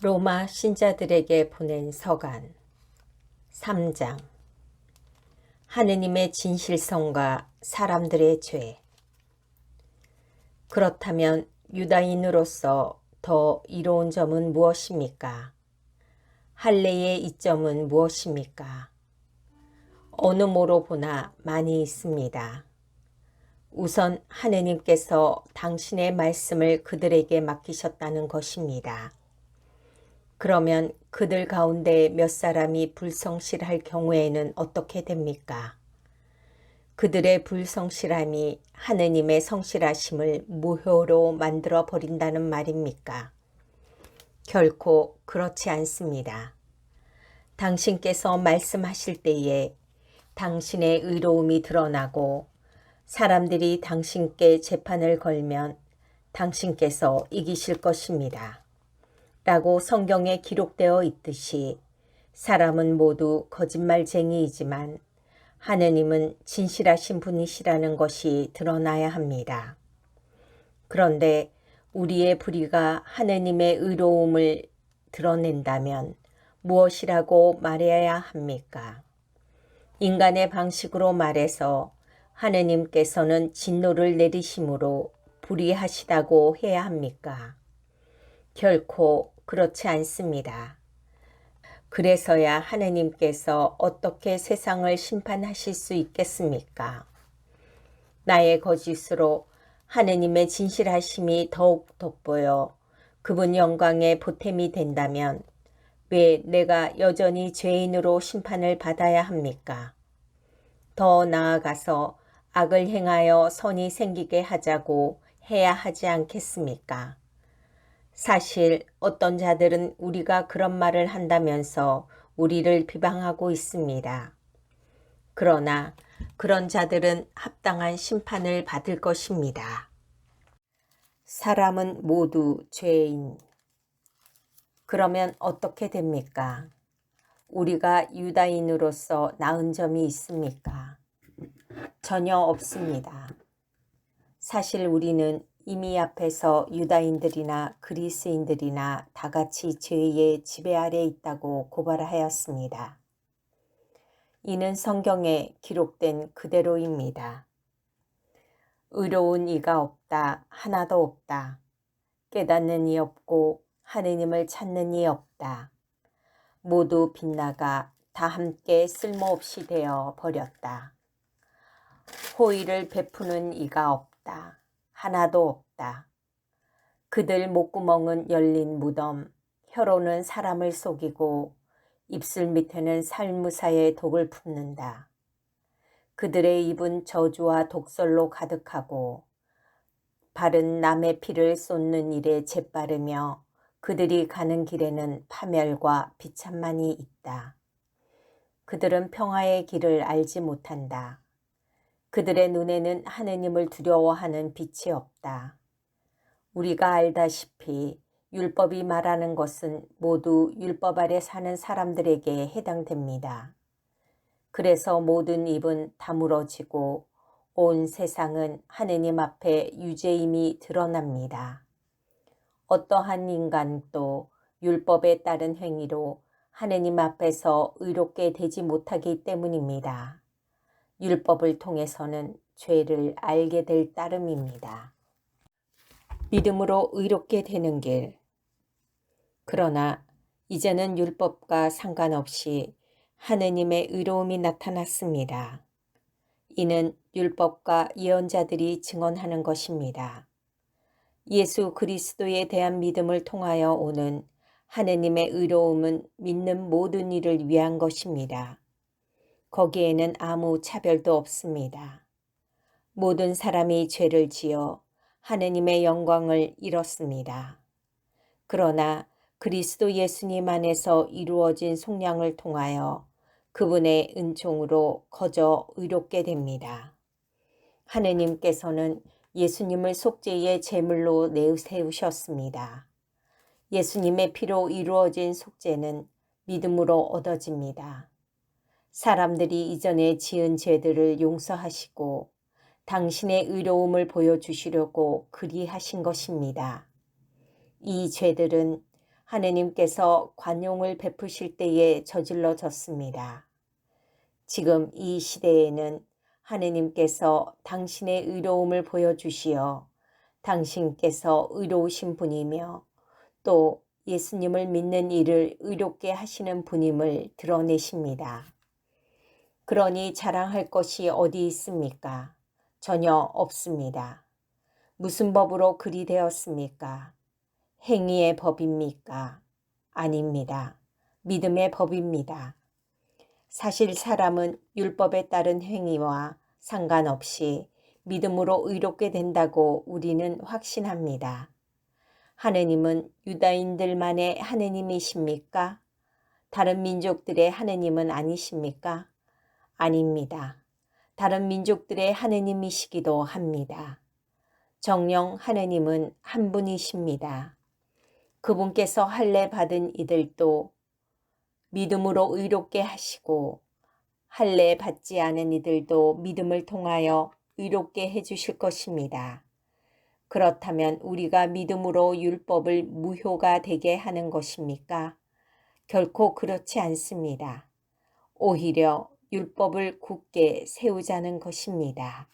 로마 신자들에게 보낸 서간 3장. 하느님의 진실성과 사람들의 죄. 그렇다면 유다인으로서 더 이로운 점은 무엇입니까? 할례의 이점은 무엇입니까? 어느 모로 보나 많이 있습니다. 우선 하느님께서 당신의 말씀을 그들에게 맡기셨다는 것입니다. 그러면 그들 가운데 몇 사람이 불성실할 경우에는 어떻게 됩니까? 그들의 불성실함이 하느님의 성실하심을 무효로 만들어 버린다는 말입니까? 결코 그렇지 않습니다. 당신께서 말씀하실 때에 당신의 의로움이 드러나고 사람들이 당신께 재판을 걸면 당신께서 이기실 것입니다. 라고 성경에 기록되어 있듯이 사람은 모두 거짓말쟁이이지만 하느님은 진실하신 분이시라는 것이 드러나야 합니다. 그런데 우리의 불의가 하느님의 의로움을 드러낸다면 무엇이라고 말해야 합니까? 인간의 방식으로 말해서 하느님께서는 진노를 내리심으로 불의하시다고 해야 합니까? 결코 그렇지 않습니다. 그래서야 하느님께서 어떻게 세상을 심판하실 수 있겠습니까? 나의 거짓으로 하느님의 진실하심이 더욱 돋보여 그분 영광의 보탬이 된다면 왜 내가 여전히 죄인으로 심판을 받아야 합니까? 더 나아가서 악을 행하여 선이 생기게 하자고 해야 하지 않겠습니까? 사실 어떤 자들은 우리가 그런 말을 한다면서 우리를 비방하고 있습니다. 그러나 그런 자들은 합당한 심판을 받을 것입니다. 사람은 모두 죄인. 그러면 어떻게 됩니까? 우리가 유다인으로서 나은 점이 있습니까? 전혀 없습니다. 사실 우리는 이미 앞에서 유다인들이나 그리스인들이나 다 같이 죄의 지배 아래 있다고 고발하였습니다. 이는 성경에 기록된 그대로입니다. 의로운 이가 없다, 하나도 없다. 깨닫는 이 없고 하느님을 찾는 이 없다. 모두 빗나가 다 함께 쓸모없이 되어 버렸다. 호의를 베푸는 이가 없다. 하나도 없다. 그들 목구멍은 열린 무덤, 혀로는 사람을 속이고 입술 밑에는 살무사의 독을 품는다. 그들의 입은 저주와 독설로 가득하고 발은 남의 피를 쏟는 일에 재빠르며 그들이 가는 길에는 파멸과 비참만이 있다. 그들은 평화의 길을 알지 못한다. 그들의 눈에는 하느님을 두려워하는 빛이 없다. 우리가 알다시피 율법이 말하는 것은 모두 율법 아래 사는 사람들에게 해당됩니다. 그래서 모든 입은 다물어지고 온 세상은 하느님 앞에 유죄임이 드러납니다. 어떠한 인간도 율법에 따른 행위로 하느님 앞에서 의롭게 되지 못하기 때문입니다. 율법을 통해서는 죄를 알게 될 따름입니다. 믿음으로 의롭게 되는 길. 그러나 이제는 율법과 상관없이 하느님의 의로움이 나타났습니다. 이는 율법과 예언자들이 증언하는 것입니다. 예수 그리스도에 대한 믿음을 통하여 오는 하느님의 의로움은 믿는 모든 이를 위한 것입니다. 거기에는 아무 차별도 없습니다. 모든 사람이 죄를 지어 하느님의 영광을 잃었습니다. 그러나 그리스도 예수님 안에서 이루어진 속량을 통하여 그분의 은총으로 거저 의롭게 됩니다. 하느님께서는 예수님을 속죄의 제물로 내세우셨습니다. 예수님의 피로 이루어진 속죄는 믿음으로 얻어집니다. 사람들이 이전에 지은 죄들을 용서하시고 당신의 의로움을 보여주시려고 그리하신 것입니다. 이 죄들은 하느님께서 관용을 베푸실 때에 저질러졌습니다. 지금 이 시대에는 하느님께서 당신의 의로움을 보여주시어 당신께서 의로우신 분이며 또 예수님을 믿는 이를 의롭게 하시는 분임을 드러내십니다. 그러니 자랑할 것이 어디 있습니까? 전혀 없습니다. 무슨 법으로 그리 되었습니까? 행위의 법입니까? 아닙니다. 믿음의 법입니다. 사실 사람은 율법에 따른 행위와 상관없이 믿음으로 의롭게 된다고 우리는 확신합니다. 하느님은 유다인들만의 하느님이십니까? 다른 민족들의 하느님은 아니십니까? 아닙니다. 다른 민족들의 하느님이시기도 합니다. 정녕 하느님은 한 분이십니다. 그분께서 할례 받은 이들도 믿음으로 의롭게 하시고 할례 받지 않은 이들도 믿음을 통하여 의롭게 해주실 것입니다. 그렇다면 우리가 믿음으로 율법을 무효가 되게 하는 것입니까? 결코 그렇지 않습니다. 오히려 율법을 굳게 세우자는 것입니다.